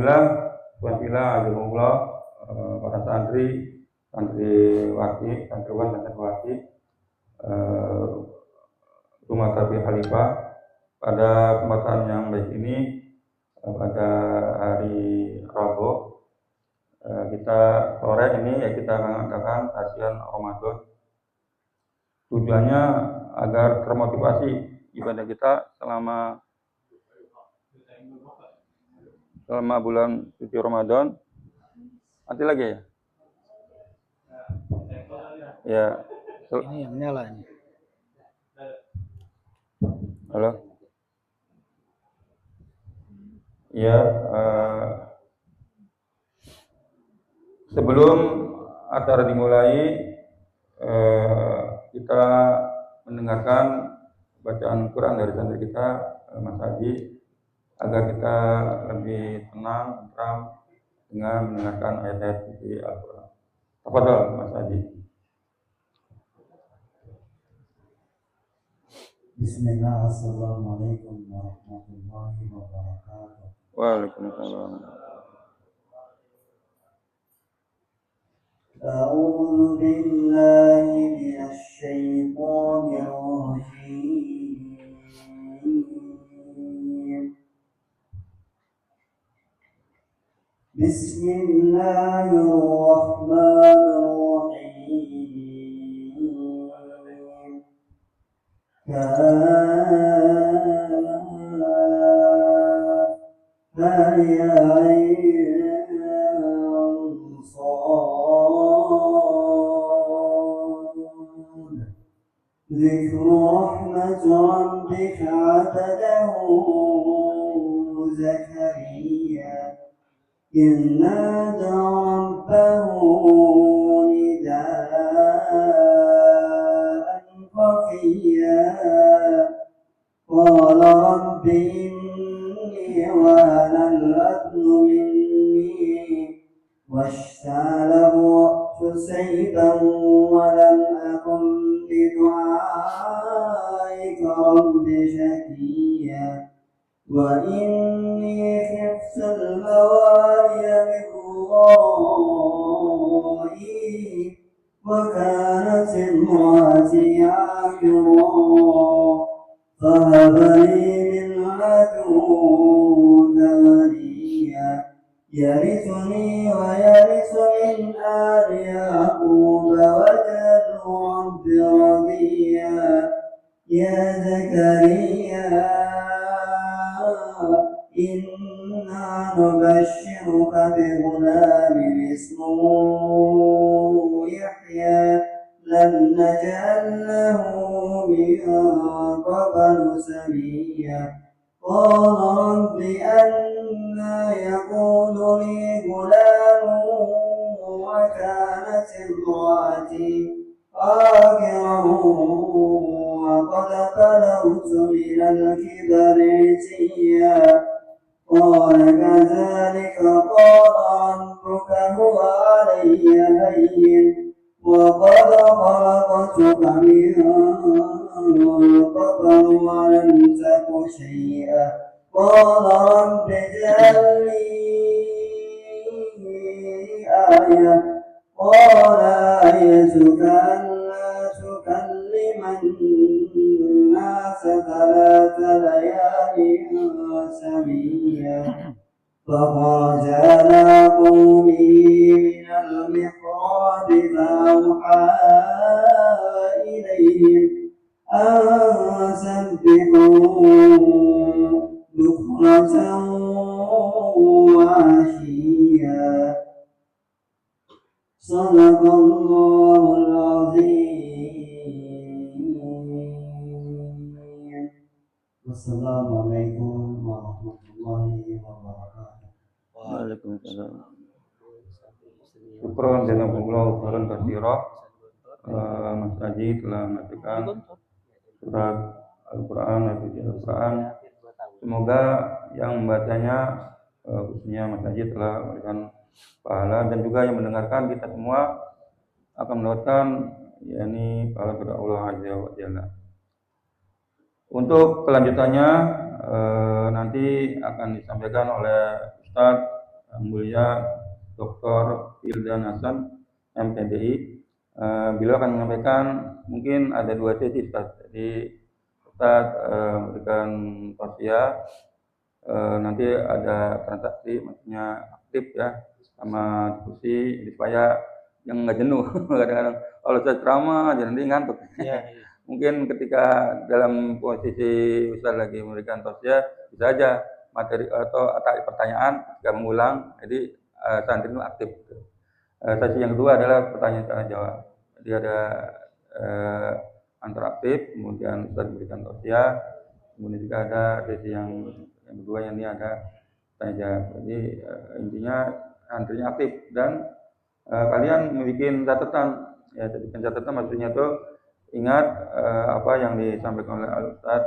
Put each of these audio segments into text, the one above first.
Alhamdulillah, para santriwati, santriwan dan santriwati Rumah Tarbiyah Khalifah. Pada kesempatan yang baik ini, pada hari Rabu, kita sore ini kita mengadakan kajian Ramadan. Tujuannya agar termotivasi ibadah kita selama bulan suci Ramadan. Nanti lagi ya? Ya. Ini yang nyala ini. Halo. Ya. Sebelum acara dimulai, kita mendengarkan bacaan Quran dari santri kita, Mas Haji, agar kita lebih tenang, tentram dengan mendengarkan ayat-ayat suci Al-Quran. Tafadhol, Mas Haji. Bismillah, assalamualaikum warahmatullahi wabarakatuh. Waalaikumsalam. A'udzu billahi minasy syaithanir rajim. Bismillahirrahmanirrahim. ذكر رحمة ربك عبده زكريا إذ نادى ربه نداء خفيا قال رب إني وهن العظم مني واشتعل الرأس شيبا ولم أكن بدعائك رب شقيا وإني خفت الموالي من ورائي وكانت امرأتي عاقرا فهب لي من لدنك وليا يرثني ويرث من آل يعقوب واجعله رب رضيا يا زكريا إنا نبشرك بغلام اسمه يحيى لم نجعل له من قبل سميا قال رب أنى يكون لي غلام وكانت امرأتي عاقرا وقد بلغت من الكبر عتيا قال كذلك قال ربك هو علي هين وقد خلقتك من قبل ولم تك شيئا قال رب اجعل لي آية قال آيتك ألا تكلم الناس 3 ليال سويا فخرج على قومه من المحراب فأوحى إليهم أن سبحوا بكرة وعشيا صدق الله العظيم. Wassalamualaikum warahmatullahi wabarakatuh. Waalaikumsalam. Syukron jazakumullahu khairan katsira. Mas Haji telah membacakan surat Al-Quran, Al-Quran. Semoga yang membacanya, khususnya Mas Haji, telah memberikan pahala, dan juga yang mendengarkan kita semua akan mendapatkan yakni pahala dari Allah Azza wa Jalla. Untuk kelanjutannya nanti akan disampaikan oleh Ustadz Yang Mulia Dr. Wildan Hasan, MPDI. Beliau akan menyampaikan mungkin ada 2 sesi Ustaz. Jadi Ustaz memberikan tausiah, nanti ada transaksi, maksudnya aktif ya, sama diskusi supaya yang nggak jenuh. Kadang-kadang kalau Ustaz ceramah aja nanti ngantuk. Iya. Mungkin ketika dalam posisi Ustaz lagi memberikan tausiah, bisa aja materi atau pertanyaan ketika mengulang, jadi santri itu aktif. Sesi yang kedua adalah pertanyaan tanya jawab. Jadi ada interaktif, kemudian Ustaz memberikan tausiah, kemudian juga ada sesi yang kedua yang ini ada tanya jawab. Jadi intinya santrinya aktif dan kalian membuat catatan. Ya, jadi catatan maksudnya tuh ingat apa yang disampaikan oleh Al-Ustaz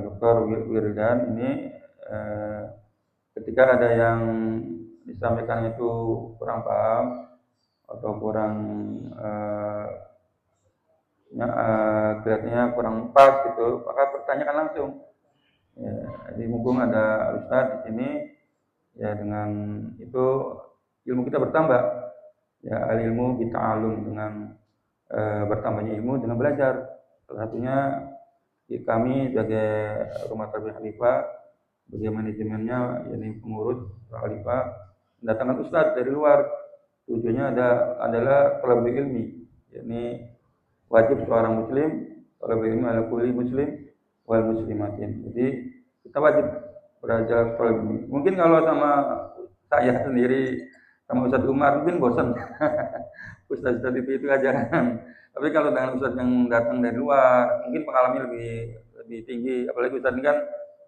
Dr. Wildan ini, ketika ada yang disampaikan itu kurang paham atau kurang kelihatannya kurang pas gitu, maka pertanyakan langsung. Ya, jadi mumpung ada Ustaz di sini, ya dengan itu ilmu kita bertambah. Ya, al-ilmu bita'allum, dengan bertambahnya ilmu dengan belajar. Salah satunya kami sebagai Rumah Tarbiyah Khalifah, sebagai manajemennya, yakni pengurus Khalifah, mendatangkan ustadz dari luar. Tujuannya adalah thalabul ilmi, yakni wajib seorang muslim thalabul ilmi ala kulli muslim wal muslimatin. Jadi kita wajib belajar thalabul ilmi. Mungkin kalau sama saya sendiri sama Ustadz Umar mungkin bosan. Ustadz itu aja kan. Tapi kalau dengan Ustadz yang datang dari luar, mungkin pengalamannya lebih tinggi. Apalagi Ustadz ini kan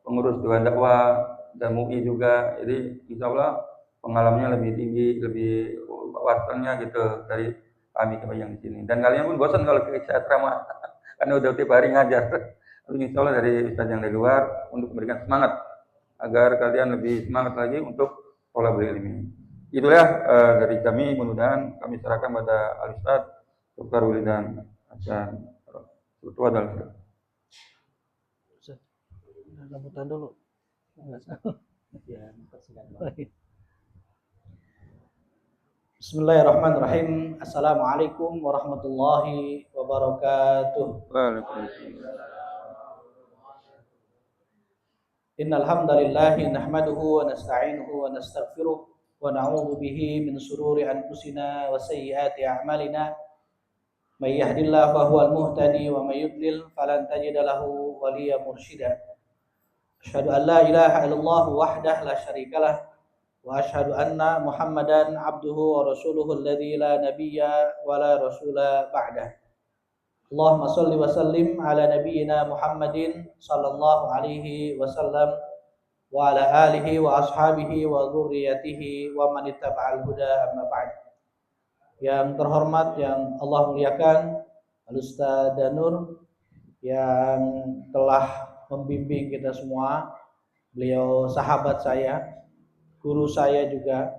pengurus Dewan Dakwah dan MUI juga. Jadi insya Allah pengalamannya lebih tinggi, lebih wawasannya gitu dari kami yang di sini. Dan kalian pun bosan kalau saya ceramah karena udah tiap hari ngajar. Tapi insya Allah dari Ustadz yang dari luar untuk memberikan semangat agar kalian lebih semangat lagi untuk thalabul ilmi. Itulah dari kami, mudah-mudahan kami serahkan pada Al-Ustaz Dr. Wildan Hasan. Itu adalah Rambutan dulu. Bismillahirrahmanirrahim. Assalamualaikum warahmatullahi wabarakatuh. Waalaikumsalam. Innal hamdalillah nahmaduhu wa nasta'inuhu wa nastaghfiruh wa na'udzu bihi min shururi anfusina wa sayyiati a'malina. May yahdihillahu fahuwal muhtadi wa may yudlil falan tajida lahu waliyyan mursyida. Asyhadu an la ilaha illallah wahdahu la syarikalah wa asyhadu anna Muhammadan abduhu wa rasuluhu alladzi la nabiyya wa la rasula ba'dah. Allahumma shalli wa sallim ala nabiyyina Muhammadin sallallahu alaihi wasallam wa ala alihi wa ashabihi wa dzurriyyatihi wa man ittaba'al huda amma ba'd. Yang terhormat, yang Allah muliakan, Al-Ustaz Danur yang telah membimbing kita semua. Beliau sahabat saya, guru saya juga,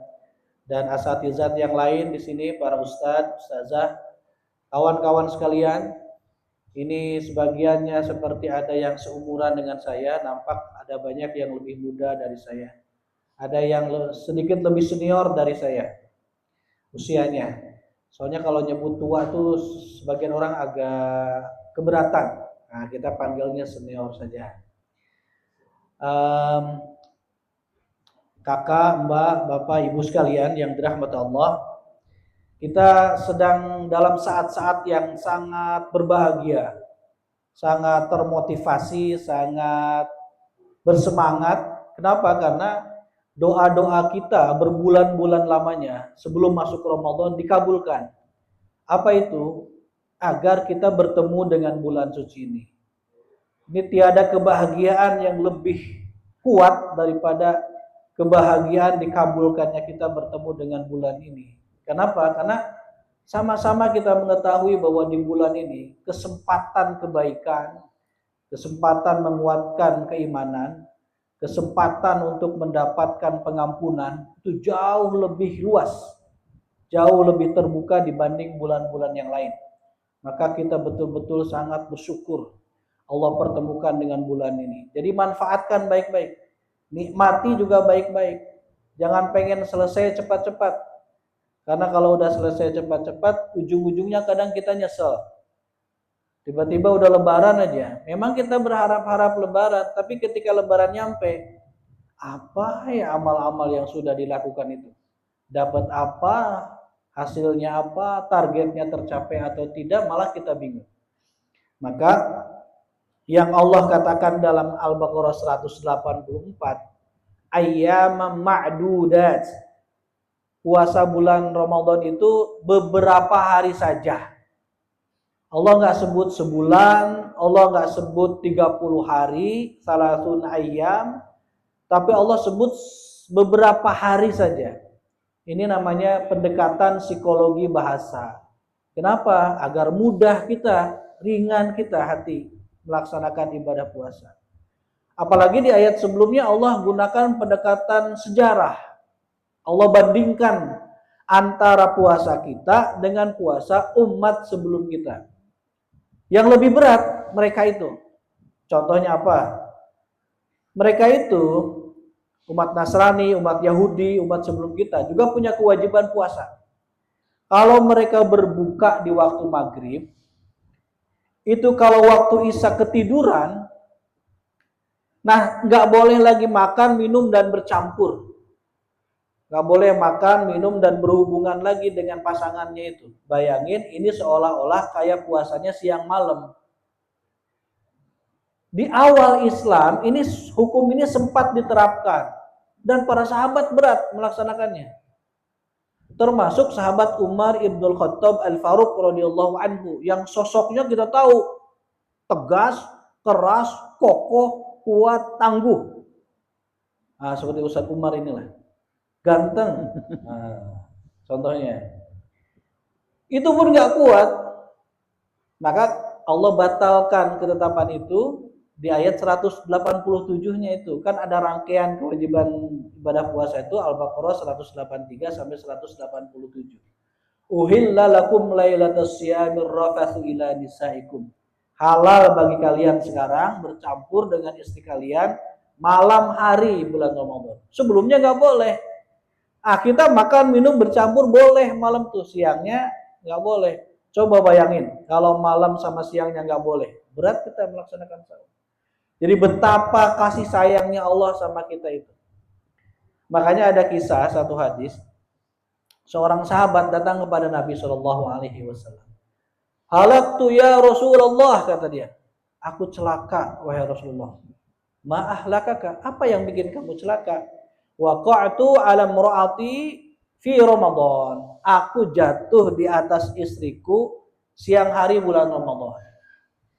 dan asatizat yang lain di sini, para ustadz, ustazah, kawan-kawan sekalian. Ini sebagiannya seperti ada yang seumuran dengan saya, nampak ada banyak yang lebih muda dari saya. Ada yang sedikit lebih senior dari saya usianya. Soalnya kalau nyebut tua tuh sebagian orang agak keberatan. Nah, kita panggilnya senior saja. Kakak, mbak, bapak, ibu sekalian yang dirahmati Allah, kita sedang dalam saat-saat yang sangat berbahagia, sangat termotivasi, sangat bersemangat. Kenapa? Karena doa-doa kita berbulan-bulan lamanya sebelum masuk Ramadan dikabulkan. Apa itu? Agar kita bertemu dengan bulan suci ini. Ini tiada kebahagiaan yang lebih kuat daripada kebahagiaan dikabulkannya kita bertemu dengan bulan ini. Kenapa? Karena sama-sama kita mengetahui bahwa di bulan ini kesempatan kebaikan, kesempatan menguatkan keimanan, kesempatan untuk mendapatkan pengampunan itu jauh lebih luas, jauh lebih terbuka dibanding bulan-bulan yang lain. Maka kita betul-betul sangat bersyukur Allah pertemukan dengan bulan ini. Jadi manfaatkan baik-baik, nikmati juga baik-baik. Jangan pengen selesai cepat-cepat. Karena kalau udah selesai cepat-cepat, ujung-ujungnya kadang kita nyesel. Tiba-tiba udah lebaran aja. Memang kita berharap-harap lebaran, tapi ketika lebaran nyampe, apa ya amal-amal yang sudah dilakukan itu? Dapat apa? Hasilnya apa? Targetnya tercapai atau tidak? Malah kita bingung. Maka yang Allah katakan dalam Al-Baqarah 184, ayyamam ma'dudat. Puasa bulan Ramadan itu beberapa hari saja. Allah nggak sebut sebulan, Allah nggak sebut 30 hari, salatun ayyam, tapi Allah sebut beberapa hari saja. Ini namanya pendekatan psikologi bahasa. Kenapa? Agar mudah kita, ringan kita hati melaksanakan ibadah puasa. Apalagi di ayat sebelumnya Allah gunakan pendekatan sejarah. Allah bandingkan antara puasa kita dengan puasa umat sebelum kita. Yang lebih berat mereka itu. Contohnya apa? Mereka itu umat Nasrani, umat Yahudi, umat sebelum kita juga punya kewajiban puasa. Kalau mereka berbuka di waktu maghrib, itu kalau waktu isya ketiduran, nah nggak boleh lagi makan, minum dan bercampur. Nggak boleh makan, minum dan berhubungan lagi dengan pasangannya itu. Bayangin ini seolah-olah kayak puasanya siang malam. Di awal Islam ini hukum ini sempat diterapkan dan para sahabat berat melaksanakannya. Termasuk sahabat Umar Ibnul Khattab Al-Faruq radhiyallahu anhu yang sosoknya kita tahu tegas, keras, kokoh, kuat, tangguh. Nah, seperti Ustaz Umar inilah. Ganteng. Nah, contohnya. Itu pun nggak kuat. Maka Allah batalkan ketetapan itu di ayat 187-nya itu. Kan ada rangkaian kewajiban ibadah puasa itu Al-Baqarah 183 sampai 187. Uhilla lakum lailatas siyamir rafathu ila nisaikum. Halal bagi kalian sekarang bercampur dengan istri kalian malam hari bulan Ramadan. Sebelumnya nggak boleh. Kita makan minum bercampur boleh malam tuh, siangnya nggak boleh. Coba bayangin kalau malam sama siangnya nggak boleh, berat kita melaksanakan sahur. Jadi betapa kasih sayangnya Allah sama kita itu. Makanya ada kisah satu hadis, seorang sahabat datang kepada Nabi Shallallahu Alaihi Wasallam. Halaktu ya Rasulullah, kata dia. Aku celaka wahai Rasulullah. Ma'ahlakaka, apa yang bikin kamu celaka? Waqa'tu ala mura'ati fi Ramadan. Aku jatuh di atas istriku siang hari bulan Ramadan.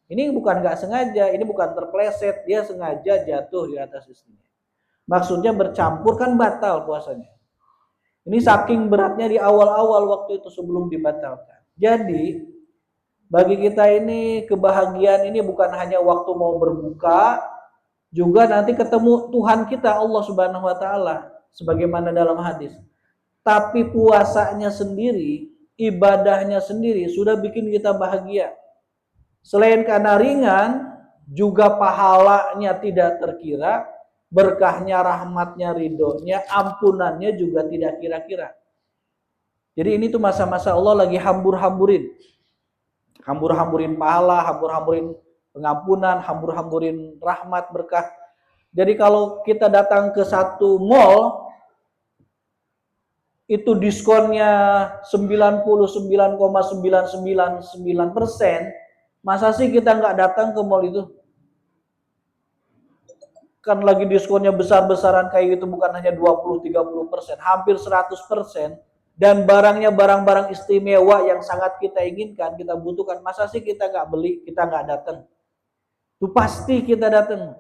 Ini bukan nggak sengaja, ini bukan terpleset, dia sengaja jatuh di atas istrinya. Maksudnya bercampur kan batal puasanya. Ini saking beratnya di awal-awal waktu itu sebelum dibatalkan. Jadi bagi kita ini kebahagiaan ini bukan hanya waktu mau berbuka, juga nanti ketemu Tuhan kita Allah Subhanahu wa taala sebagaimana dalam hadis. Tapi puasanya sendiri, ibadahnya sendiri sudah bikin kita bahagia. Selain karena ringan, juga pahalanya tidak terkira, berkahnya, rahmatnya, ridhonya, ampunannya juga tidak kira-kira. Jadi ini tuh masa-masa Allah lagi hambur-hamburin. Hambur-hamburin pahala, hambur-hamburin pengampunan, hambur-hamburin rahmat, berkah. Jadi kalau kita datang ke satu mall, itu diskonnya 99,999%, masa sih kita nggak datang ke mall itu? Kan lagi diskonnya besar-besaran kayak gitu, bukan hanya 20-30%, hampir 100%. Dan barangnya barang-barang istimewa yang sangat kita inginkan, kita butuhkan. Masa sih kita nggak beli, kita nggak datang? Itu pasti kita datang.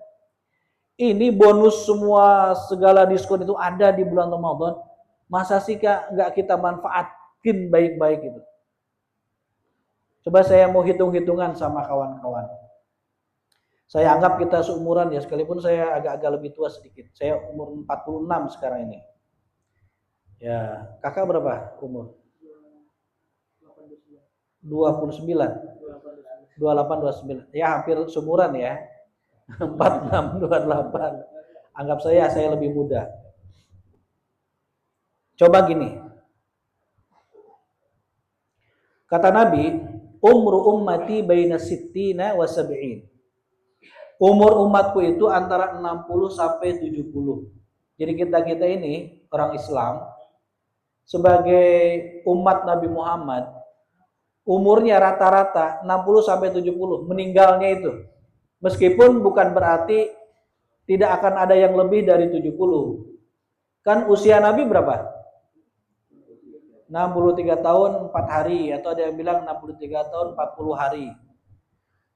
Ini bonus semua segala diskon itu ada di bulan Ramadan. Masa sih nggak kita manfaatin baik-baik itu? Coba saya mau hitung-hitungan sama kawan-kawan. Saya anggap kita seumuran ya, sekalipun saya agak-agak lebih tua sedikit. Saya umur 46 sekarang ini. Ya, kakak berapa umur? 29. 28, 29. Ya hampir seumuran ya. 46, 28. Anggap saya lebih muda. Coba gini, kata Nabi, umru ummati baina sittina wa sab'in. Umur umatku itu antara 60 sampai 70. Jadi kita ini orang Islam sebagai umat Nabi Muhammad, umurnya rata-rata 60 sampai 70 meninggalnya itu. Meskipun bukan berarti tidak akan ada yang lebih dari 70. Kan usia Nabi berapa? 63 tahun 4 hari, atau ada yang bilang 63 tahun 40 hari.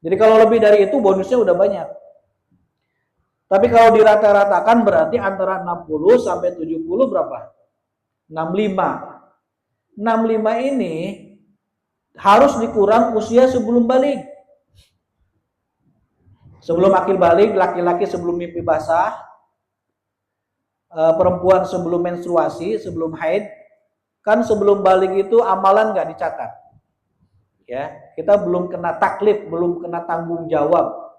Jadi kalau lebih dari itu bonusnya udah banyak. Tapi kalau dirata-ratakan berarti antara 60 sampai 70 berapa? 65. 65 ini harus dikurang usia sebelum balik. Sebelum akil balik, laki-laki sebelum mimpi basah, perempuan sebelum menstruasi, sebelum haid. Kan sebelum balik itu amalan nggak dicatat. Ya, kita belum kena taklif, belum kena tanggung jawab.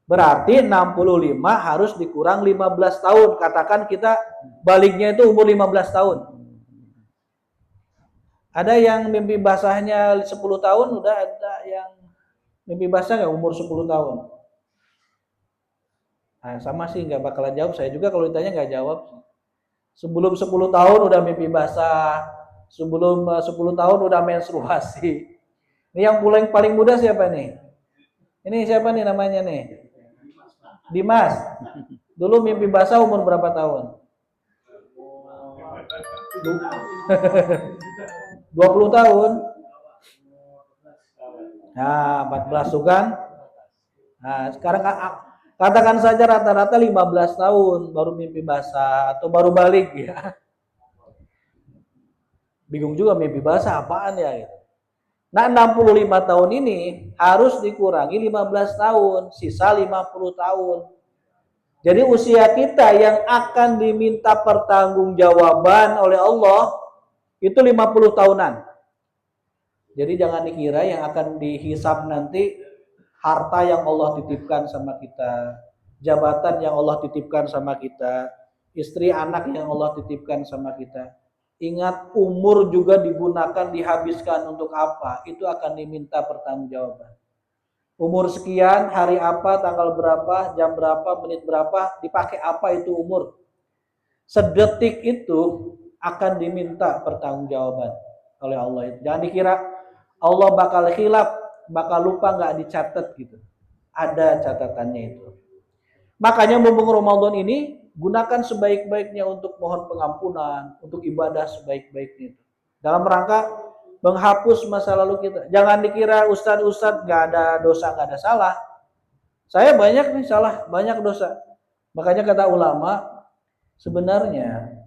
Berarti 65 harus dikurang 15 tahun. Katakan kita baliknya itu umur 15 tahun. Ada yang mimpi basahnya 10 tahun, udah ada yang mimpi basah nggak umur 10 tahun. Nah, sama sih nggak bakalan jawab. Saya juga kalau ditanya nggak jawab. Sebelum 10 tahun udah mimpi basah, sebelum 10 tahun udah menstruasi. Ini yang paling muda siapa nih? Ini siapa nih namanya nih? Dimas. Dulu mimpi basah umur berapa tahun? 20 tahun. Nah, 14 tuh kan? Nah, sekarang katakan saja rata-rata 15 tahun baru mimpi basah atau baru balik ya. Bingung juga mimpi basah apaan ya gitu. Nah, 65 tahun ini harus dikurangi 15 tahun, sisa 50 tahun. Jadi usia kita yang akan diminta pertanggungjawaban oleh Allah itu 50 tahunan. Jadi jangan dikira yang akan dihisab nanti harta yang Allah titipkan sama kita, jabatan yang Allah titipkan sama kita, istri anak yang Allah titipkan sama kita. Ingat, umur juga digunakan, dihabiskan untuk apa? Itu akan diminta pertanggungjawaban. Umur sekian, hari apa, tanggal berapa, jam berapa, menit berapa, dipakai apa itu umur. Sedetik itu akan diminta pertanggungjawaban oleh Allah. Jangan dikira Allah bakal khilaf, bakal lupa, nggak dicatat gitu. Ada catatannya itu. Makanya mumpung Ramadan ini gunakan sebaik-baiknya untuk mohon pengampunan, untuk ibadah sebaik-baiknya itu. Dalam rangka menghapus masa lalu kita. Jangan dikira ustadz nggak ada dosa, nggak ada salah. Saya banyak nih salah, banyak dosa. Makanya kata ulama, sebenarnya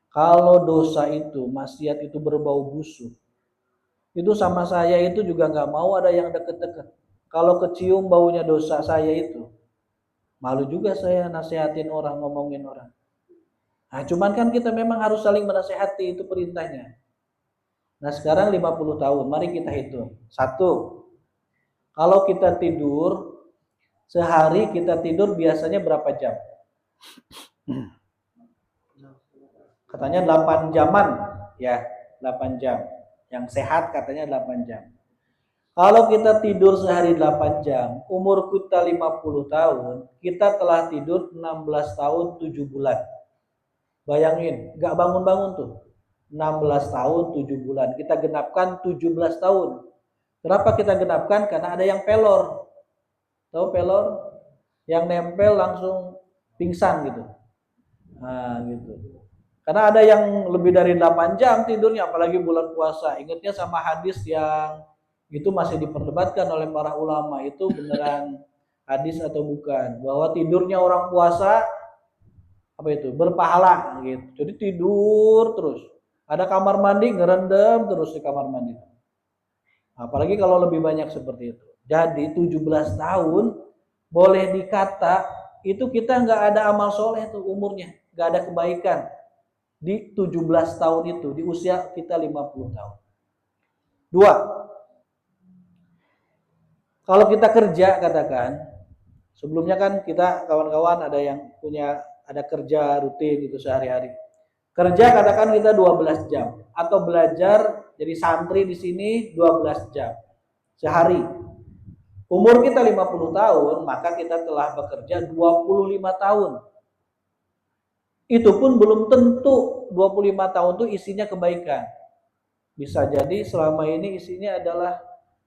kalau dosa itu, maksiat itu berbau busuk, itu sama saya itu juga nggak mau ada yang deket-deket. Kalau kecium baunya dosa saya itu, malu juga saya nasihatin orang, ngomongin orang. Nah, cuman kan kita memang harus saling menasehati, itu perintahnya. Nah, sekarang 50 tahun, mari kita hitung. 1, kalau kita tidur, sehari kita tidur biasanya berapa jam? Katanya 8 jaman, ya 8 jam. Yang sehat katanya 8 jam. Kalau kita tidur sehari 8 jam, umur kita 50 tahun, kita telah tidur 16 tahun 7 bulan. Bayangin, gak bangun-bangun tuh. 16 tahun 7 bulan. Kita genapkan 17 tahun. Kenapa kita genapkan? Karena ada yang pelor. Tahu pelor? Yang nempel langsung pingsan gitu. Nah gitu. Karena ada yang lebih dari 8 jam tidurnya, apalagi bulan puasa. Ingatnya sama hadis yang itu masih diperdebatkan oleh para ulama, itu beneran hadis atau bukan, bahwa tidurnya orang puasa apa itu berpahala gitu. Jadi tidur terus, ada kamar mandi ngerendam terus di kamar mandi. Apalagi kalau lebih banyak seperti itu. Jadi 17 tahun boleh dikata itu kita nggak ada amal soleh tuh umurnya, nggak ada kebaikan di 17 tahun itu, di usia kita 50 tahun. 2, kalau kita kerja, katakan, sebelumnya kan kita kawan-kawan ada yang punya, ada kerja rutin gitu sehari-hari. Kerja katakan kita 12 jam atau belajar jadi santri di sini 12 jam sehari. Umur kita 50 tahun, maka kita telah bekerja 25 tahun. Itu pun belum tentu 25 tahun itu isinya kebaikan. Bisa jadi selama ini isinya adalah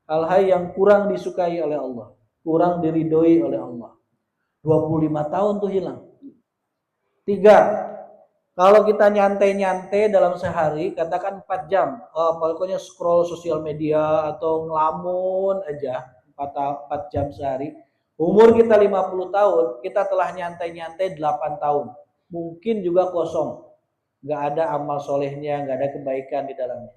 hal-hal yang kurang disukai oleh Allah, kurang diridhoi oleh Allah. 25 tahun tuh hilang. 3. Kalau kita nyantai-nyantai dalam sehari, katakan 4 jam, pokoknya scroll sosial media atau ngelamun aja 4 jam sehari. Umur kita 50 tahun, kita telah nyantai-nyantai 8 tahun. Mungkin juga kosong. Nggak ada amal solehnya, nggak ada kebaikan di dalamnya.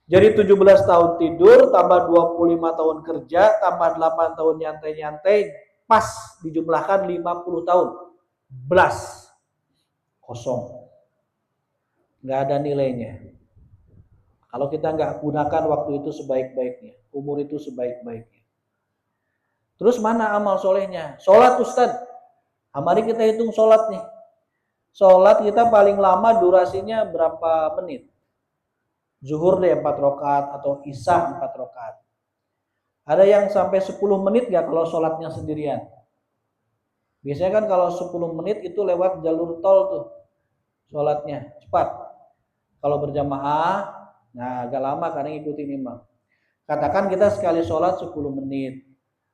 Jadi 17 tahun tidur, tambah 25 tahun kerja, tambah 8 tahun nyantai-nyantai, pas dijumlahkan 50 tahun. Belas. Kosong. Nggak ada nilainya. Kalau kita nggak gunakan waktu itu sebaik-baiknya, umur itu sebaik-baiknya. Terus mana amal solehnya? Sholat Ustaz. Mari kita hitung sholat nih. Sholat kita paling lama durasinya berapa menit? Zuhur deh 4 rakaat atau Isya 4 rakaat. Ada yang sampai 10 menit nggak kalau sholatnya sendirian? Biasanya kan kalau 10 menit itu lewat jalur tol tuh. Sholatnya cepat. Kalau berjamaah, nah agak lama karena ngikutin imam. Katakan kita sekali sholat 10 menit.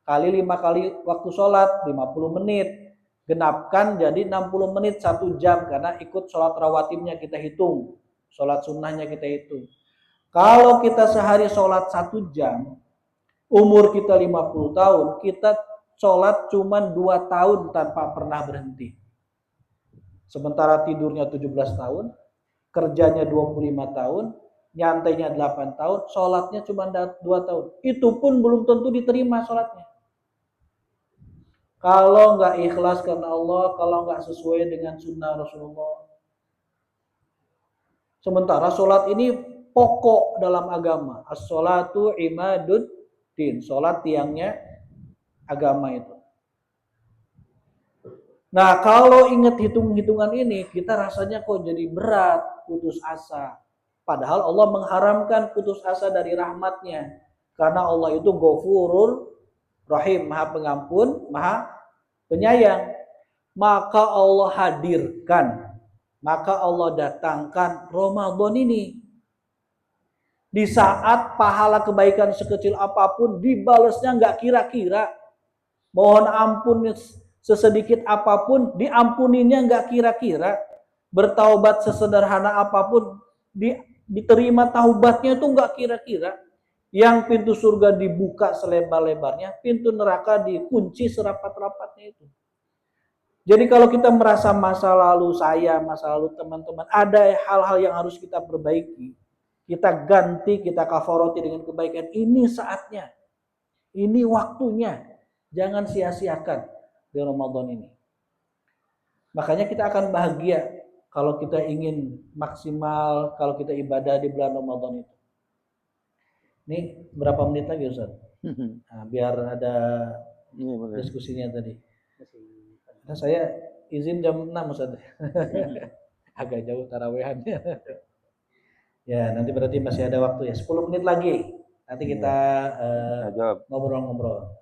Kali 5 kali waktu sholat 50 menit. Genapkan jadi 60 menit 1 jam karena ikut sholat rawatibnya kita hitung. Sholat sunnahnya kita hitung. Kalau kita sehari sholat 1 jam, umur kita 50 tahun, kita sholat cuma 2 tahun tanpa pernah berhenti. Sementara tidurnya 17 tahun, kerjanya 25 tahun, nyantainya 8 tahun, sholatnya cuma 2 tahun. Itu pun belum tentu diterima sholatnya. Kalau nggak ikhlas karena Allah, kalau nggak sesuai dengan sunnah Rasulullah. Sementara sholat ini pokok dalam agama. As-sholatu imaduddin. Sholat tiangnya agama itu. Nah, kalau ingat hitung-hitungan ini, kita rasanya kok jadi berat, putus asa. Padahal Allah mengharamkan putus asa dari rahmatnya. Karena Allah itu Ghafurur Rahim, Maha Pengampun, Maha Penyayang. Maka Allah hadirkan, maka Allah datangkan Ramadan ini. Di saat pahala kebaikan sekecil apapun dibalasnya nggak kira-kira. Mohon ampun sesedikit apapun diampuninya nggak kira-kira. Bertaubat sesederhana apapun diterima taubatnya itu nggak kira-kira. Yang pintu surga dibuka selebar-lebarnya, pintu neraka dikunci serapat-rapatnya itu. Jadi kalau kita merasa masa lalu saya, masa lalu teman-teman, ada hal-hal yang harus kita perbaiki, kita ganti, kita kafaroti dengan kebaikan. Ini saatnya, ini waktunya. Jangan sia-siakan di Ramadan ini. Makanya kita akan bahagia kalau kita ingin maksimal, kalau kita ibadah di bulan Ramadan itu. Ini berapa menit lagi Ustaz? Nah, biar ada diskusinya tadi. Nah, saya izin jam 6 Ustaz. Agak jauh tarawehannya. Ya, nanti berarti masih ada waktu ya. 10 menit lagi. Nanti kita ngobrol-ngobrol.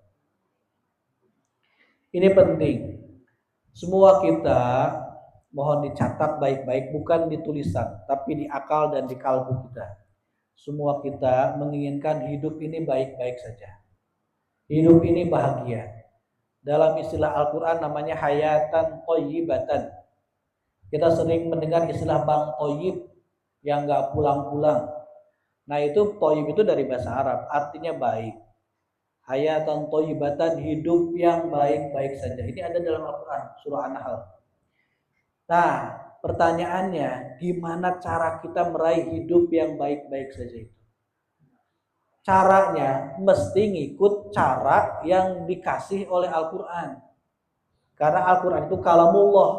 Ini penting. Semua kita mohon dicatat baik-baik, bukan di tulisan, tapi di akal dan di kalbu kita. Semua kita menginginkan hidup ini baik-baik saja. Hidup ini bahagia. Dalam istilah Al-Quran namanya hayatan thayyibatan. Kita sering mendengar istilah Bang Thayyib yang gak pulang-pulang. Nah itu thayyib itu dari bahasa Arab, artinya baik. Hayatan thayyibatan, hidup yang baik-baik saja. Ini ada dalam Al-Quran, surah An-Nahl. Nah, pertanyaannya, gimana cara kita meraih hidup yang baik-baik saja itu? Caranya mesti ngikut cara yang dikasih oleh Al-Quran. Karena Al-Quran itu kalamullah.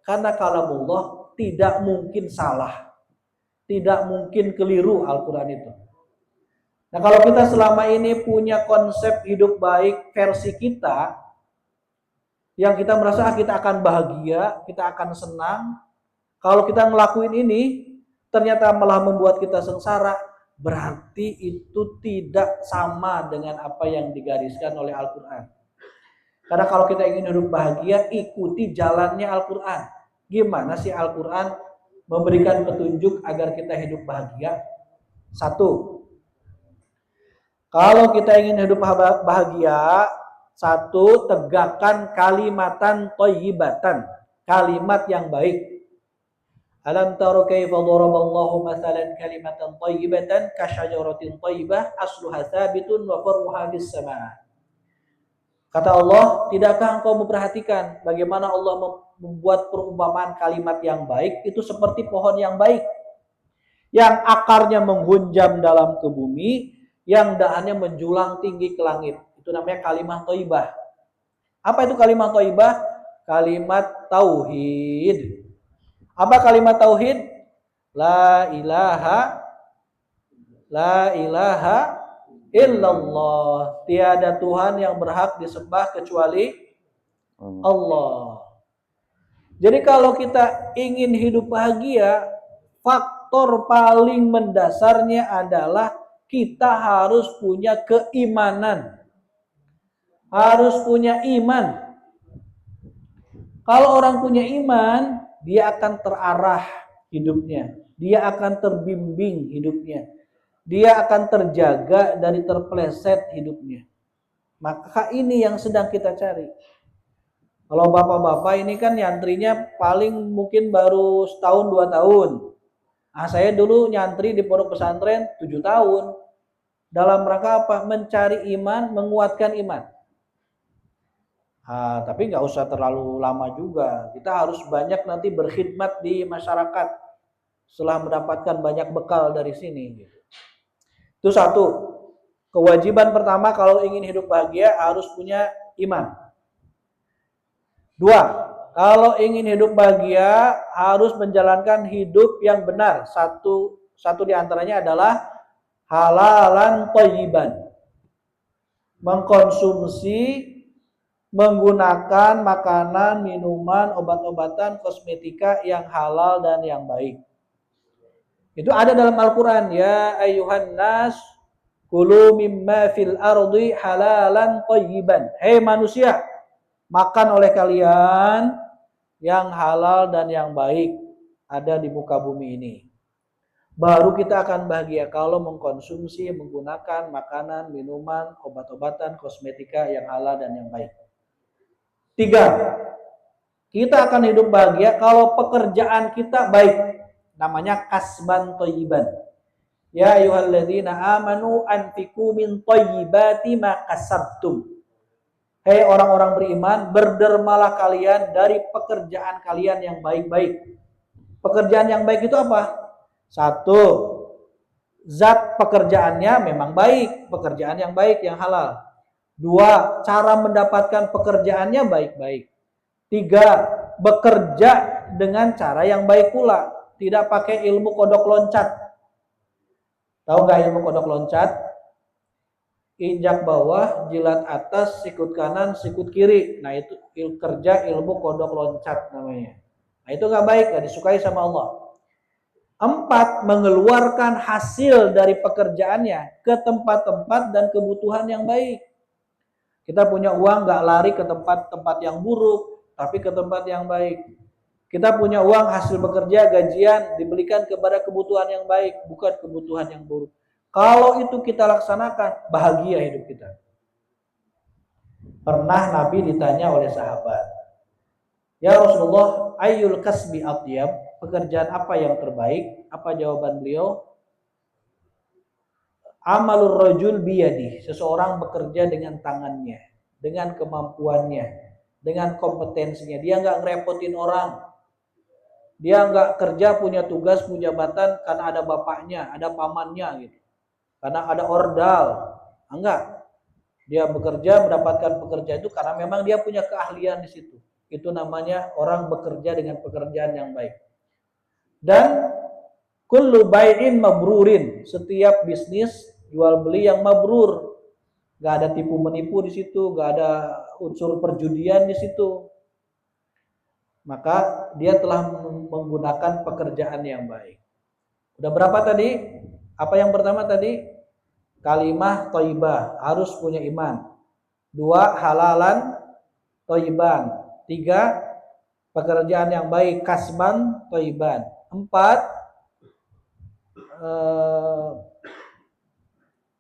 Karena kalamullah tidak mungkin salah. Tidak mungkin keliru Al-Quran itu. Nah kalau kita selama ini punya konsep hidup baik versi kita, yang kita merasa kita akan bahagia, kita akan senang, Kalau kita ngelakuin ini, ternyata malah membuat kita sengsara, berarti itu tidak sama dengan apa yang digariskan oleh Al-Quran. Karena kalau kita ingin hidup bahagia, ikuti jalannya Al-Quran. Gimana sih Al-Quran memberikan petunjuk agar kita hidup bahagia? Satu, kalau kita ingin hidup bahagia, satu, tegakkan kalimatan thayyibatan, kalimat yang baik. Alam tara kaifa daraballahu mathalan kalimatan thayyibatan kasyajaratin thayyibah asluha tsabitun wa far'uha bis samaa. Kata Allah, tidakkah engkau memperhatikan bagaimana Allah membuat perumpamaan kalimat yang baik itu seperti pohon yang baik yang akarnya menghunjam dalam ke bumi, yang dahannya menjulang tinggi ke langit. Itu namanya kalimat thayyibah. Apa itu kalimat thayyibah? Kalimat tauhid. Apa kalimat tauhid? La ilaha illallah. Tiada Tuhan yang berhak disembah kecuali Allah. Jadi kalau kita ingin hidup bahagia, faktor paling mendasarnya adalah kita harus punya keimanan. Harus punya iman. Kalau orang punya iman, dia akan terarah hidupnya. Dia akan terbimbing hidupnya. Dia akan terjaga dari terpeleset hidupnya. Maka ini yang sedang kita cari. Kalau bapak-bapak ini kan nyantrinya paling mungkin baru setahun 2 tahun. Saya dulu nyantri di pondok pesantren 7 tahun. Dalam rangka apa? Mencari iman, menguatkan iman. Tapi nggak usah terlalu lama juga. Kita harus banyak nanti berkhidmat di masyarakat setelah mendapatkan banyak bekal dari sini. Itu satu. Kewajiban pertama kalau ingin hidup bahagia harus punya iman. Dua, kalau ingin hidup bahagia harus menjalankan hidup yang benar. Satu di antaranya adalah halalan thayyiban. Mengkonsumsi, menggunakan makanan, minuman, obat-obatan, kosmetika yang halal dan yang baik. Itu ada dalam Al-Quran. Ya ayyuhan nas, kulu mimma fil ardi halalan thayyiban. Hei manusia, makan oleh kalian yang halal dan yang baik ada di muka bumi ini. Baru kita akan bahagia kalau mengkonsumsi, menggunakan makanan, minuman, obat-obatan, kosmetika yang halal dan yang baik. 3, kita akan hidup bahagia kalau pekerjaan kita baik. Namanya kasban thayyiban. Ya ayyuhalladzina amanu anfiqu min thayyibati ma kasabtum. Hei orang-orang beriman, berdermalah kalian dari pekerjaan kalian yang baik-baik. Pekerjaan yang baik itu apa? 1, zat pekerjaannya memang baik, pekerjaan yang baik, yang halal. 2, cara mendapatkan pekerjaannya baik-baik. 3, bekerja dengan cara yang baik pula, tidak pakai ilmu kodok loncat. Tahu nggak ilmu kodok loncat? Injak bawah, jilat atas, sikut kanan, sikut kiri. Nah itu kerja ilmu kodok loncat namanya. Nah itu nggak baik, nggak disukai sama Allah. 4, mengeluarkan hasil dari pekerjaannya ke tempat-tempat dan kebutuhan yang baik. Kita punya uang nggak lari ke tempat-tempat yang buruk, tapi ke tempat yang baik. Kita punya uang hasil bekerja, gajian, diberikan kepada kebutuhan yang baik, bukan kebutuhan yang buruk. Kalau itu kita laksanakan, bahagia hidup kita. Pernah Nabi ditanya oleh sahabat, ya Rasulullah, ayyul kasbi atyab, pekerjaan apa yang terbaik? Apa jawaban beliau? Amalur rajul biyadi, seseorang bekerja dengan tangannya, dengan kemampuannya, dengan kompetensinya. Dia nggak ngerepotin orang. Dia nggak kerja punya tugas, punya jabatan karena ada bapaknya, ada pamannya gitu. Karena ada ordal. Enggak. Dia bekerja, mendapatkan pekerjaan itu karena memang dia punya keahlian di situ. Itu namanya orang bekerja dengan pekerjaan yang baik. Dan kullu bai'in mabrurin, setiap bisnis jual beli yang mabrur, nggak ada tipu menipu di situ, nggak ada unsur perjudian di situ, maka dia telah menggunakan pekerjaan yang baik. Udah berapa tadi? Apa yang pertama tadi? Kalimah thayyibah, harus punya iman. 2, halalan thayyiban. 3, pekerjaan yang baik, kasban thayyiban. 4,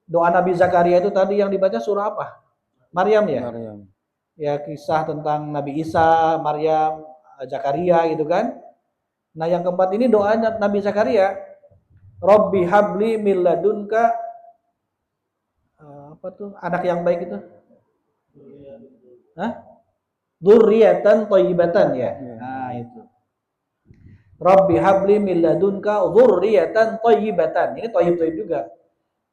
doa Nabi Zakaria itu tadi yang dibaca surah apa? Maryam ya? Maryam. Ya, kisah tentang Nabi Isa, Maryam, Zakaria gitu kan. Nah, yang keempat ini doa Nabi Zakaria, Robbi habli min ladunka, apa tuh anak yang baik itu? Hah? Dzurriatan thayyibatan ya. Nah, itu. Rabbi habli min ladunka dzurriatan thayyibatan. Ini thayyib-thayyib juga.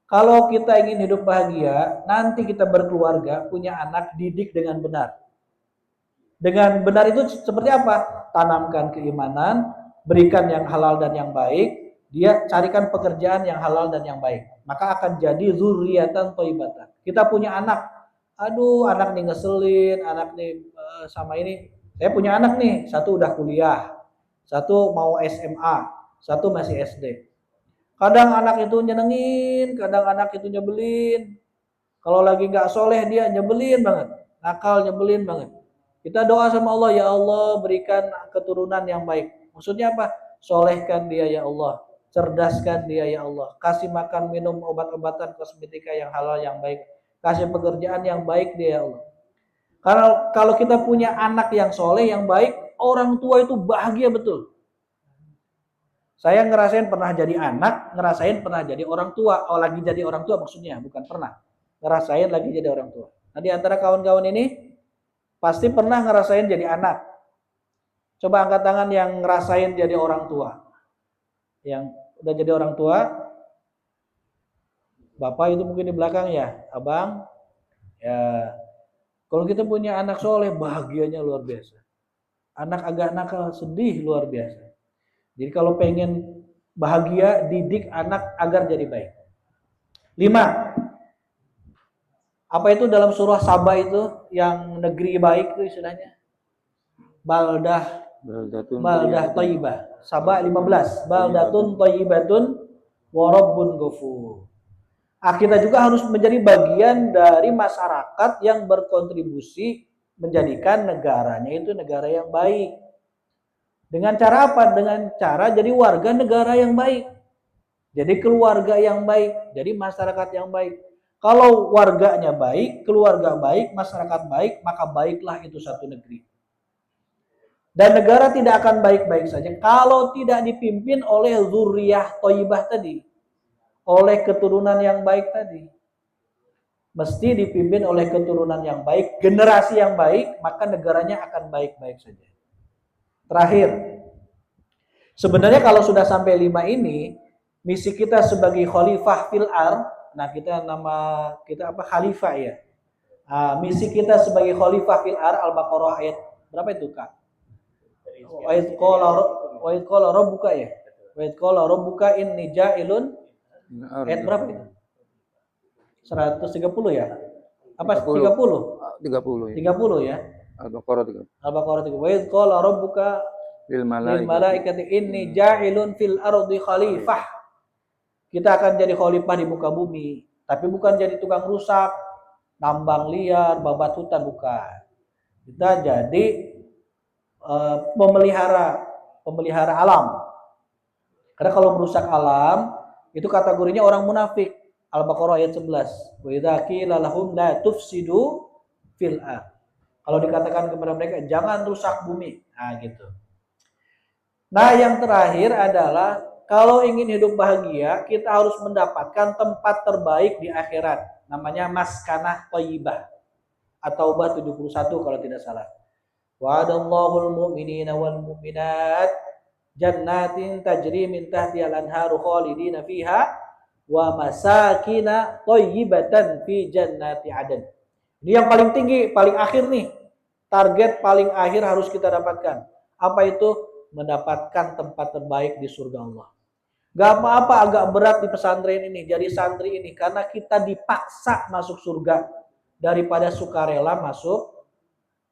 Kalau kita ingin hidup bahagia, nanti kita berkeluarga, punya anak, didik dengan benar. Dengan benar itu seperti apa? Tanamkan keimanan, berikan yang halal dan yang baik, dia carikan pekerjaan yang halal dan yang baik. Maka akan jadi dzurriatan thayyibatan. Kita punya anak, aduh anak nih ngeselin, anak nih sama ini. Saya punya anak nih, satu udah kuliah, satu mau SMA, satu masih SD. Kadang anak itu nyenengin, kadang anak itu nyebelin. Kalau lagi nggak soleh dia nyebelin banget, nakal nyebelin banget. Kita doa sama Allah, ya Allah berikan keturunan yang baik. Maksudnya apa? Solehkan dia ya Allah, cerdaskan dia ya Allah, kasih makan minum obat-obatan kosmetika yang halal yang baik, kasih pekerjaan yang baik dia ya Allah. Karena kalau kita punya anak yang soleh yang baik, orang tua itu bahagia betul. Saya ngerasain pernah jadi anak, ngerasain pernah jadi orang tua. Oh, lagi jadi orang tua maksudnya, bukan pernah. Ngerasain lagi jadi orang tua. Nah, di antara kawan-kawan ini pasti pernah ngerasain jadi anak. Coba angkat tangan yang ngerasain jadi orang tua. Yang udah jadi orang tua. Bapak itu mungkin di belakang ya, Abang. Ya, kalau kita punya anak soleh, bahagianya luar biasa. Anak agak nakal, sedih luar biasa. Jadi kalau pengen bahagia, didik anak agar jadi baik. 5. Apa itu dalam surah Saba itu yang negeri baik itu istilahnya? Baldah thayyibah. Saba 15. Baldatun thayyibatun wa rabbun ghafur. Kita juga harus menjadi bagian dari masyarakat yang berkontribusi menjadikan negaranya itu negara yang baik. Dengan cara apa? Dengan cara jadi warga negara yang baik. Jadi keluarga yang baik, jadi masyarakat yang baik. Kalau warganya baik, keluarga baik, masyarakat baik, maka baiklah itu satu negeri. Dan negara tidak akan baik-baik saja kalau tidak dipimpin oleh dzurriyah thayyibah tadi. Oleh keturunan yang baik tadi. Mesti dipimpin oleh keturunan yang baik, generasi yang baik, maka negaranya akan baik-baik saja. Terakhir, sebenarnya kalau sudah sampai 5 ini, misi kita sebagai khalifah fil ardh, nah nama kita apa? Khalifah ya. Misi kita sebagai khalifah fil ardh, Al-Baqarah ayat berapa itu Kak? Ayat qala rabbuka ya. Ayat qala rabbuka inni ja'ilun, ayat berapa itu? 130 ya? Apa 30? 30 ya. Al-Baqarah 30. Al-Baqarah 30. Wa idz qala rabbuka lil malaikati inni ja'ilun fil ardi khalifah. Kita akan jadi khalifah di muka bumi, tapi bukan jadi tukang rusak, nambang liar, babat hutan, bukan. Kita jadi pemelihara alam. Karena kalau merusak alam itu kategorinya orang munafik. Al-Baqarah ayat 11. Wa idza qila lahum la tufsidu fil ardh. Kalau dikatakan kepada mereka jangan rusak bumi. Nah, gitu. Nah, yang terakhir adalah kalau ingin hidup bahagia, kita harus mendapatkan tempat terbaik di akhirat. Namanya maskanah thayyibah. At-Taubah 71 kalau tidak salah. Wa'adallahu al-mu'minina wal mu'minat jannatin tajri min tahtihal anharu khalidina fiha wa masakina thayyibatan fi jannati adn. Ini yang paling tinggi, paling akhir nih. Target paling akhir harus kita dapatkan. Apa itu? Mendapatkan tempat terbaik di surga Allah. Gak apa-apa agak berat di pesantren ini, jadi santri ini. Karena kita dipaksa masuk surga. Daripada sukarela masuk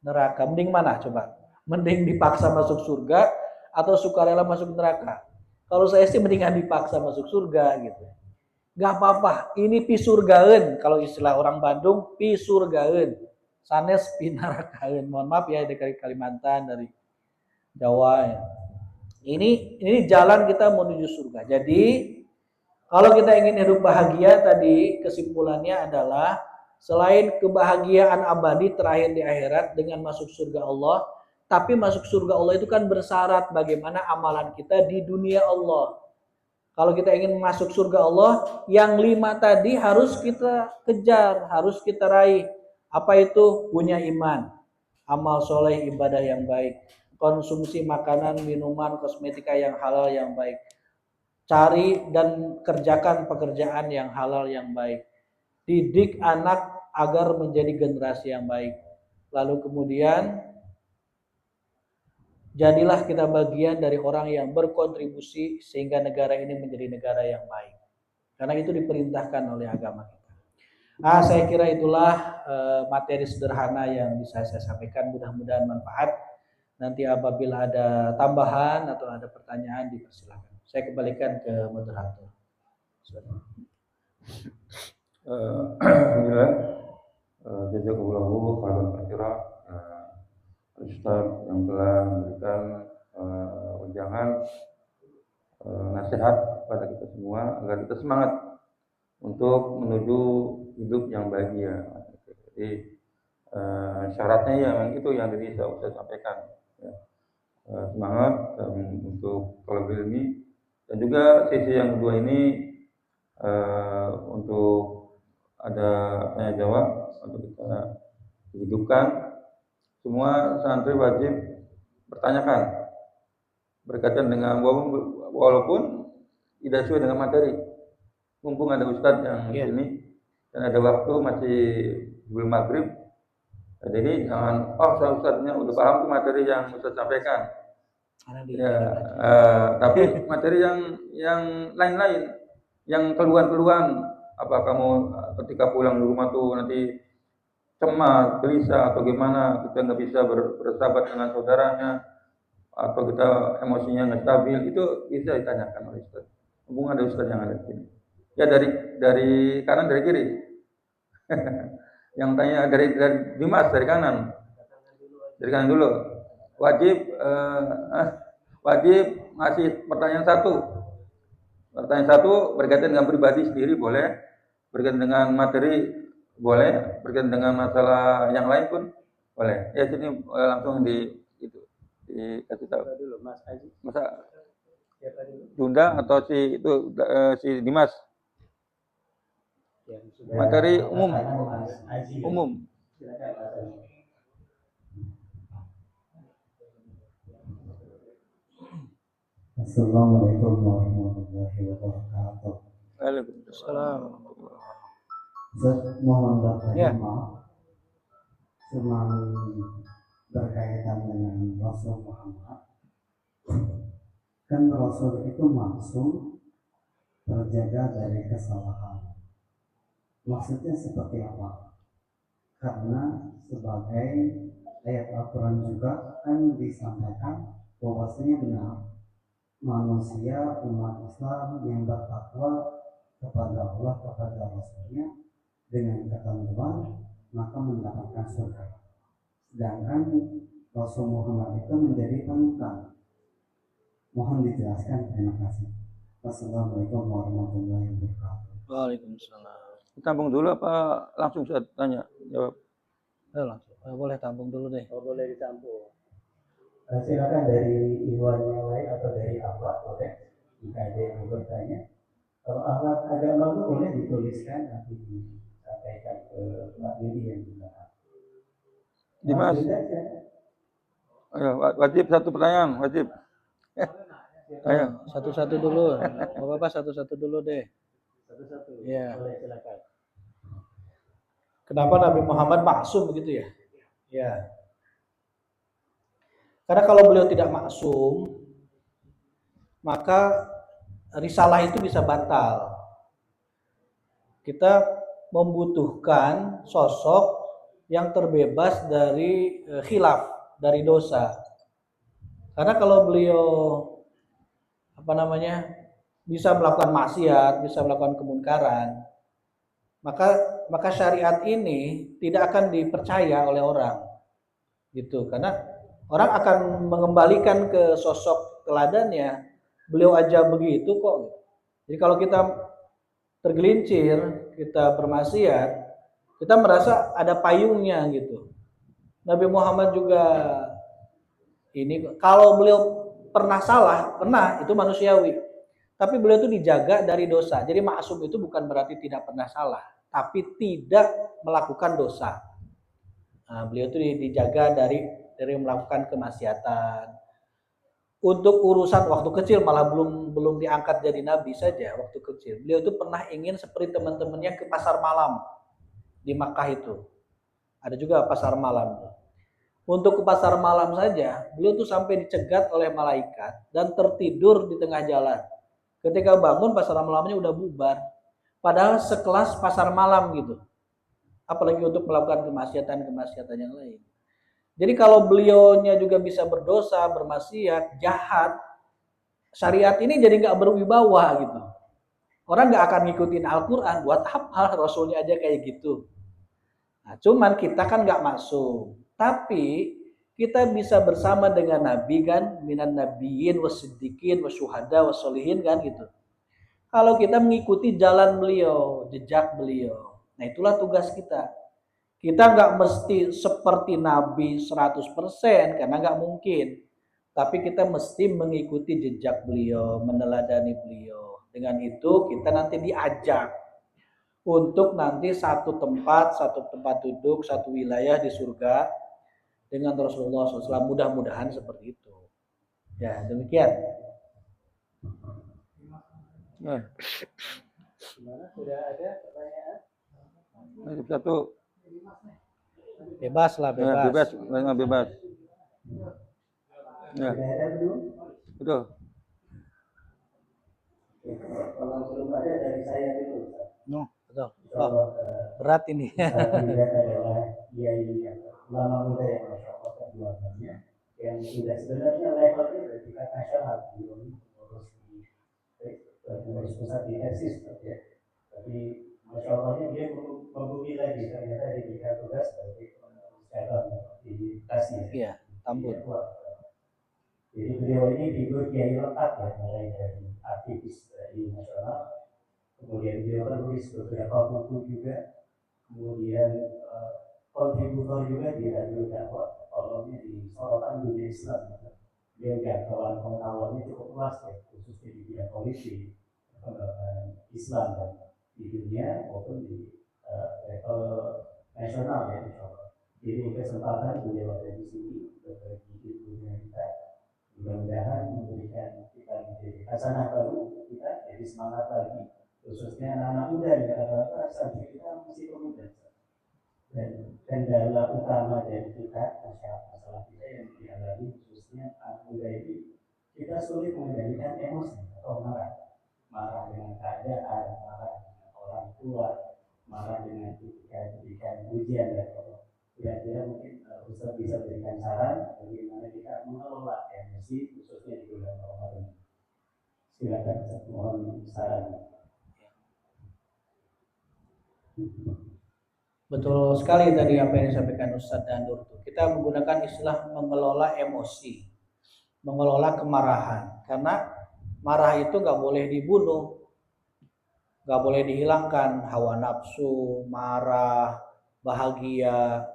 neraka. Mending mana coba? Mending dipaksa masuk surga atau sukarela masuk neraka? Kalau saya sih mendingan dipaksa masuk surga gitu. Gak apa-apa, ini pisurgaeun kalau istilah orang Bandung, pisurgaeun. Sanes pinarakaeun. Mohon maaf ya dari Kalimantan, dari Jawa ya. Ini jalan kita menuju surga. Jadi kalau kita ingin hidup bahagia tadi kesimpulannya adalah selain kebahagiaan abadi terakhir di akhirat dengan masuk surga Allah, tapi masuk surga Allah itu kan bersyarat bagaimana amalan kita di dunia Allah. Kalau kita ingin masuk surga Allah, yang 5 tadi harus kita kejar, harus kita raih. Apa itu? Punya iman, amal soleh, ibadah yang baik, konsumsi makanan, minuman, kosmetika yang halal yang baik. Cari dan kerjakan pekerjaan yang halal yang baik. Didik anak agar menjadi generasi yang baik. Lalu kemudian jadilah kita bagian dari orang yang berkontribusi sehingga negara ini menjadi negara yang baik. Karena itu diperintahkan oleh agama kita. Saya kira itulah materi sederhana yang bisa saya sampaikan. Mudah-mudahan manfaat. Nanti apabila ada tambahan atau ada pertanyaan dipersilakan. Saya kembalikan ke moderator. Alhamdulillah. Jazakumullahu khairan katsira. Ustaz yang telah memberikan wejangan nasihat kepada kita semua agar kita semangat untuk menuju hidup yang bahagia. Jadi syaratnya yang itu yang tadi saya sampaikan. Ya. Semangat untuk talabul ilmi, dan juga sisi yang kedua ini untuk ada tanya jawab atau kita hidupkan. Semua santri wajib bertanyakan berkaitan dengan walaupun tidak sesuai dengan materi. Mumpung ada ustadz yang di sini dan ada waktu masih belum maghrib, jadi jangan ustadznya udah paham tuh materi yang ustadz sampaikan. Tapi materi yang lain-lain, yang keluhan-keluhan, apa kamu ketika pulang di rumah tuh nanti cemas, gelisah atau gimana, kita nggak bisa bersahabat dengan saudaranya, atau kita emosinya nggak stabil, itu bisa ditanyakan oleh ustaz. Hubungan ada ustaz yang ada di sini. Ya dari kanan, dari kiri. Yang tanya dari Dimas dari kanan. Dari kanan dulu. Wajib ngasih pertanyaan satu. Pertanyaan satu berkaitan dengan pribadi sendiri boleh, berkaitan dengan materi boleh, berkaitan dengan masalah yang lain pun boleh. Ya sini langsung dikasih tahu dulu Mas Haji. Masa Dunda atau si Dimas? Ya, materi umum. Umum. Assalamualaikum warahmatullahi wabarakatuh. Waalaikumsalam. Mohon bertanya maaf, cuma berkaitan dengan Rasul Muhammad. Kan Rasul itu maksum terjaga dari kesalahan. Maksudnya seperti apa? Karena sebagai ayat Al-Quran juga kan disampaikan bahwasanya benar manusia umat Islam yang bertakwa kepada Allah, kepada Rasulnya dengan ketentuan maka mendapatkan surga. Sedangkan Rasul Muhammad itu menjadi panutan. Mohon dijelaskan, terima kasih. Wassalamualaikum warahmatullahi wabarakatuh. Waalaikumsalam. Tampung dulu apa langsung saya tanya jawab? Langsung. Boleh tampung dulu deh. Boleh ditampung. Silakan dari Iwan yang lain atau dari Ahmad boleh. Jika ada yang mau bertanya. Kalau Ahmad agama itu boleh dituliskan nanti disampaikan ke Mbak Yudi yang juga. Dimas. Ayo, wajib satu pertanyaan, wajib. Ayo, satu-satu dulu. Bapak satu-satu dulu deh. Satu-satu. Ya. Boleh silakan. Kenapa Nabi Muhammad maksum begitu ya? Ya. Karena kalau beliau tidak maksum, maka risalah itu bisa batal. Kita membutuhkan sosok yang terbebas dari khilaf, dari dosa. Karena kalau beliau bisa melakukan maksiat, bisa melakukan kemungkaran, maka syariat ini tidak akan dipercaya oleh orang, gitu. Karena orang akan mengembalikan ke sosok teladannya, beliau aja begitu kok. Jadi kalau kita tergelincir, kita bermaksiat, kita merasa ada payungnya gitu. Nabi Muhammad juga ini, kalau beliau pernah salah, pernah, itu manusiawi. Tapi beliau itu dijaga dari dosa. Jadi maksum itu bukan berarti tidak pernah salah, tapi tidak melakukan dosa. Nah, beliau itu dijaga dari melakukan kemaksiatan. Untuk urusan waktu kecil malah belum diangkat jadi nabi saja waktu kecil. Beliau itu pernah ingin seperti teman-temannya ke pasar malam di Makkah itu. Ada juga pasar malam. Untuk ke pasar malam saja, beliau tuh sampai dicegat oleh malaikat dan tertidur di tengah jalan. Ketika bangun pasar malamnya udah bubar. Padahal sekelas pasar malam gitu. Apalagi untuk melakukan kemaksiatan yang lain. Jadi kalau beliaunya juga bisa berdosa, bermaksiat, jahat, syariat ini jadi nggak berwibawa gitu. Orang nggak akan ngikutin Al-Quran, buat apa Rasulnya aja kayak gitu. Nah, cuman kita kan nggak masuk. Tapi kita bisa bersama dengan Nabi kan, minan nabiyyin wasiddiqin wasyuhada wassolihin kan gitu. Kalau kita mengikuti jalan beliau, jejak beliau. Nah itulah tugas kita. Kita nggak mesti seperti Nabi 100% karena nggak mungkin. Tapi kita mesti mengikuti jejak beliau, meneladani beliau. Dengan itu kita nanti diajak untuk nanti satu tempat duduk, satu wilayah di surga dengan Rasulullah SAW. Mudah-mudahan seperti itu. Ya demikian. Gimana? Sudah ada pertanyaan? Satu. Bebas lah, bebas. Bebas. Ya. Sudah ada belum? Betul. Kalau belum ada dari saya dulu. No, betul. Oh, berat ini. Saya lihat adalah kiai ulama muda yang masya Allah keduanya yang sudah sebenarnya levelnya dari tingkat nasional di pengurus pusat di eksis ya. Tapi masya Allahnya dia membumi lagi ternyata diberikan tugas sebagai pengurus cabang di Tasik. Iya, Tambun. Jadi beliau ini figur kiai lengkap ya, mulai dari aktivis dari nasional, kemudian beliau menulis beberapa buku juga, kemudian kontributor juga di radio dakwah, kolomnya di sorotan dunia Islam. Dia jangkauan pengetahuannya cukup luas ya, khususnya di bidang politik, Islam dan di dunia maupun di level nasional ya, insya Allah. Jadi kesempatan beliau ada di sini berbagi ilmunya kita. Mudah-mudahan memberikan kita menjadi hasanah baru kita jadi semangat lagi, khususnya anak-anak muda di rata-rata sampai kita masih pemuda dan kendala utama dari kita masalah kita yang dialami khususnya anak muda ini, kita sulit mengendalikan emosi atau marah dengan keadaan, marah dengan orang tua, marah dengan kritikan ujian dan kira-kira mungkin Ustaz bisa berikan saran bagaimana kita mengelola emosi khususnya di bulan Ramadan. Silakan Ustaz, mohon saran. Betul sekali tadi apa yang disampaikan Ustadz Dandur. Kita menggunakan istilah mengelola emosi, mengelola kemarahan. Karena marah itu nggak boleh dibunuh, nggak boleh dihilangkan. Hawa nafsu, marah, bahagia,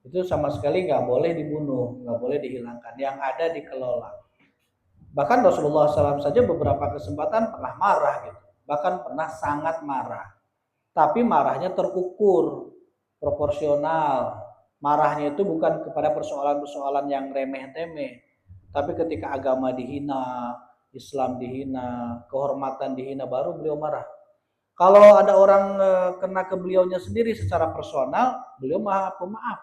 itu sama sekali nggak boleh dibunuh, nggak boleh dihilangkan. Yang ada dikelola. Bahkan Rasulullah SAW saja beberapa kesempatan pernah marah gitu, bahkan pernah sangat marah. Tapi marahnya terukur, proporsional. Marahnya itu bukan kepada persoalan-persoalan yang remeh-temeh, tapi ketika agama dihina, Islam dihina, kehormatan dihina, baru beliau marah. Kalau ada orang kena ke beliaunya sendiri secara personal, beliau maha pemaaf,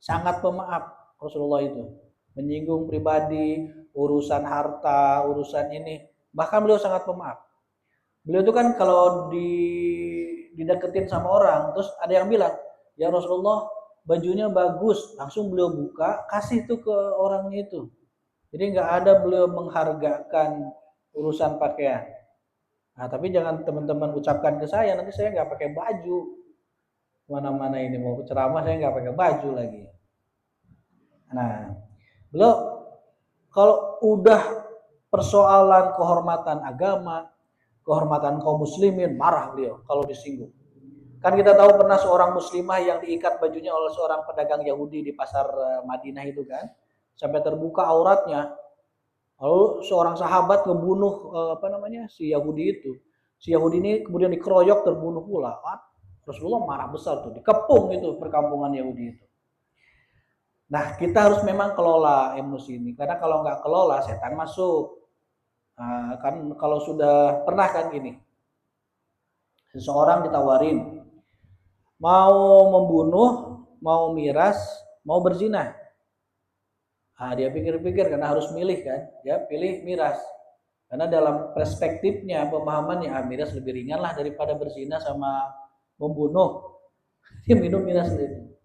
sangat pemaaf. Rasulullah itu menyinggung pribadi, urusan harta, urusan ini, bahkan beliau sangat pemaaf. Beliau itu kan kalau dideketin sama orang, terus ada yang bilang, ya Rasulullah bajunya bagus, langsung beliau buka, kasih tuh ke orangnya itu. Jadi nggak ada beliau menghargakan urusan pakaian. Nah, tapi jangan teman-teman ucapkan ke saya, nanti saya nggak pakai baju. Mana-mana ini mau ceramah saya nggak pakai baju lagi. Nah, beliau kalau udah persoalan kehormatan agama, kehormatan kaum muslimin, marah beliau kalau disinggung. Kan kita tahu pernah seorang muslimah yang diikat bajunya oleh seorang pedagang Yahudi di pasar Madinah itu kan, sampai terbuka auratnya. Lalu seorang sahabat ngebunuh si Yahudi itu. Si Yahudi ini kemudian dikeroyok terbunuh pula. Rasulullah marah besar tuh, dikepung itu perkampungan Yahudi itu. Nah, kita harus memang kelola emosi ini, karena kalau nggak kelola setan masuk. Nah, kan kalau sudah pernah kan gini, seseorang ditawarin mau membunuh, mau miras, mau berzina. Nah, dia pikir-pikir karena harus milih kan, dia pilih miras. Karena dalam perspektifnya, pemahamannya, miras lebih ringan lah daripada berzina sama membunuh. Dia minum miras itu.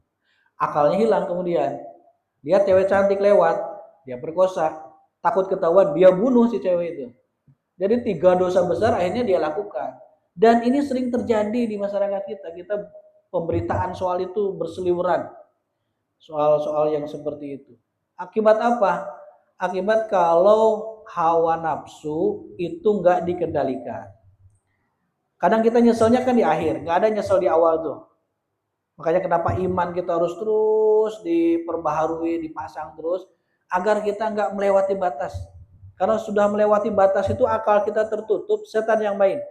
Akalnya hilang kemudian. Dia cewek cantik lewat, dia perkosa, takut ketahuan, dia bunuh si cewek itu. Jadi 3 dosa besar akhirnya dia lakukan. Dan ini sering terjadi di masyarakat kita. Kita pemberitaan soal itu berseliweran. Soal-soal yang seperti itu. Akibat apa? Akibat kalau hawa nafsu itu nggak dikendalikan. Kadang kita nyeselnya kan di akhir, nggak ada nyesel di awal tuh. Makanya kenapa iman kita harus terus diperbaharui, dipasang terus, agar kita nggak melewati batas. Karena sudah melewati batas itu akal kita tertutup, setan yang main.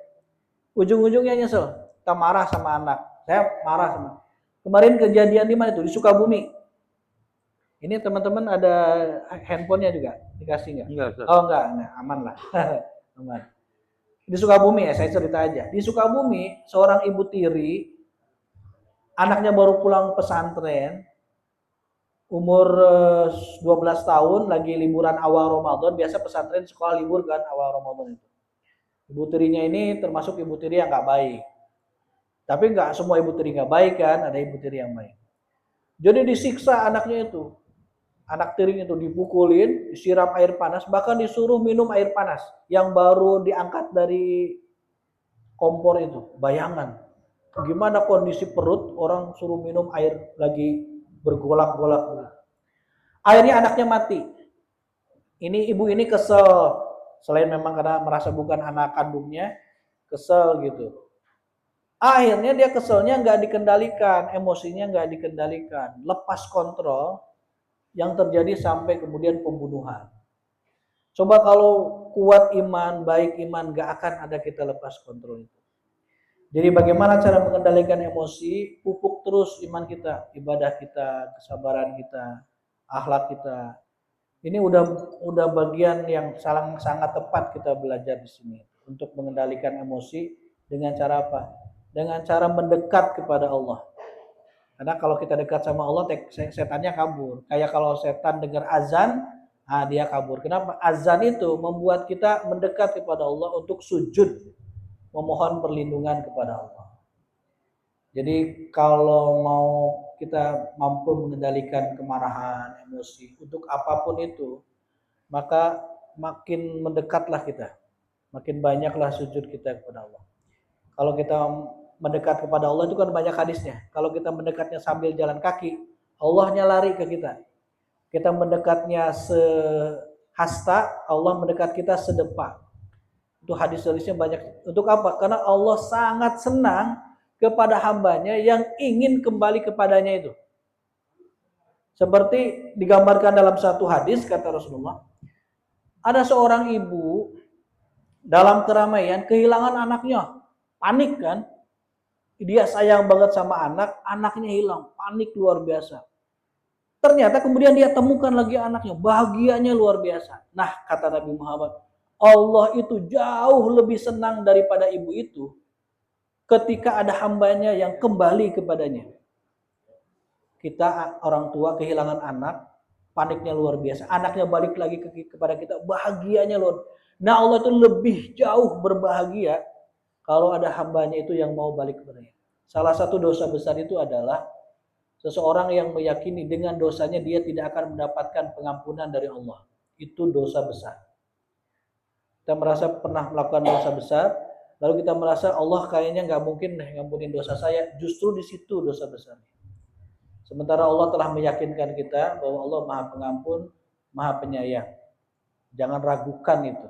Ujung-ujungnya nyesel, kita marah sama anak. Saya marah sama. Kemarin kejadian di mana itu? Di Sukabumi. Ini teman-teman ada handphonenya juga, dikasih nggak? Enggak, Ustaz. Oh enggak, nah, aman lah. Aman. Di Sukabumi ya, saya cerita aja. Di Sukabumi, seorang ibu tiri, anaknya baru pulang pesantren, umur 12 tahun, lagi liburan awal Ramadan. Biasa pesantren sekolah libur kan awal Ramadan itu. Ibu tirinya ini termasuk ibu tiri yang nggak baik. Tapi nggak semua ibu tiri nggak baik kan, ada ibu tiri yang baik. Jadi disiksa anaknya itu. Anak tiri itu dipukulin, disiram air panas, bahkan disuruh minum air panas yang baru diangkat dari kompor itu. Bayangkan gimana kondisi perut orang suruh minum air lagi bergolak-golak. Akhirnya anaknya mati. Ini ibu ini kesel, selain memang karena merasa bukan anak kandungnya, kesel gitu. Akhirnya dia keselnya nggak dikendalikan, emosinya nggak dikendalikan, lepas kontrol, yang terjadi sampai kemudian pembunuhan. Coba kalau kuat iman, baik iman, nggak akan ada kita lepas kontrol itu. Jadi bagaimana cara mengendalikan emosi? Pupuk terus iman kita, ibadah kita, kesabaran kita, akhlak kita. Ini udah bagian yang sangat tepat kita belajar di sini untuk mengendalikan emosi dengan cara apa? Dengan cara mendekat kepada Allah. Karena kalau kita dekat sama Allah, setannya kabur. Kayak kalau setan dengar azan, dia kabur. Kenapa? Azan itu membuat kita mendekat kepada Allah untuk sujud, memohon perlindungan kepada Allah. Jadi kalau mau kita mampu mengendalikan kemarahan, emosi, untuk apapun itu, maka makin mendekatlah kita. Makin banyaklah sujud kita kepada Allah. Kalau kita mendekat kepada Allah itu kan banyak hadisnya. Kalau kita mendekatnya sambil jalan kaki, Allahnya lari ke kita. Kita mendekatnya sehasta, Allah mendekat kita sedepak. Itu hadis-hadisnya banyak. Untuk apa? Karena Allah sangat senang kepada hambanya yang ingin kembali kepadanya itu. Seperti digambarkan dalam satu hadis, kata Rasulullah, ada seorang ibu dalam keramaian kehilangan anaknya. Panik kan? Dia sayang banget sama anak, anaknya hilang, panik luar biasa. Ternyata kemudian dia temukan lagi anaknya, bahagianya luar biasa. Nah, kata Nabi Muhammad, Allah itu jauh lebih senang daripada ibu itu ketika ada hambanya yang kembali kepadanya. Kita orang tua kehilangan anak, paniknya luar biasa. Anaknya balik lagi kepada kita, bahagianya luar biasa. Nah, Allah itu lebih jauh berbahagia kalau ada hambanya itu yang mau balik kepadanya. Salah satu dosa besar itu adalah seseorang yang meyakini dengan dosanya dia tidak akan mendapatkan pengampunan dari Allah. itu dosa besar. Kita merasa pernah melakukan dosa besar, lalu kita merasa Allah kayaknya nggak mungkin ngampunin dosa saya. Justru di situ dosa besar. Sementara Allah telah meyakinkan kita bahwa Allah Maha Pengampun, Maha Penyayang. Jangan ragukan itu.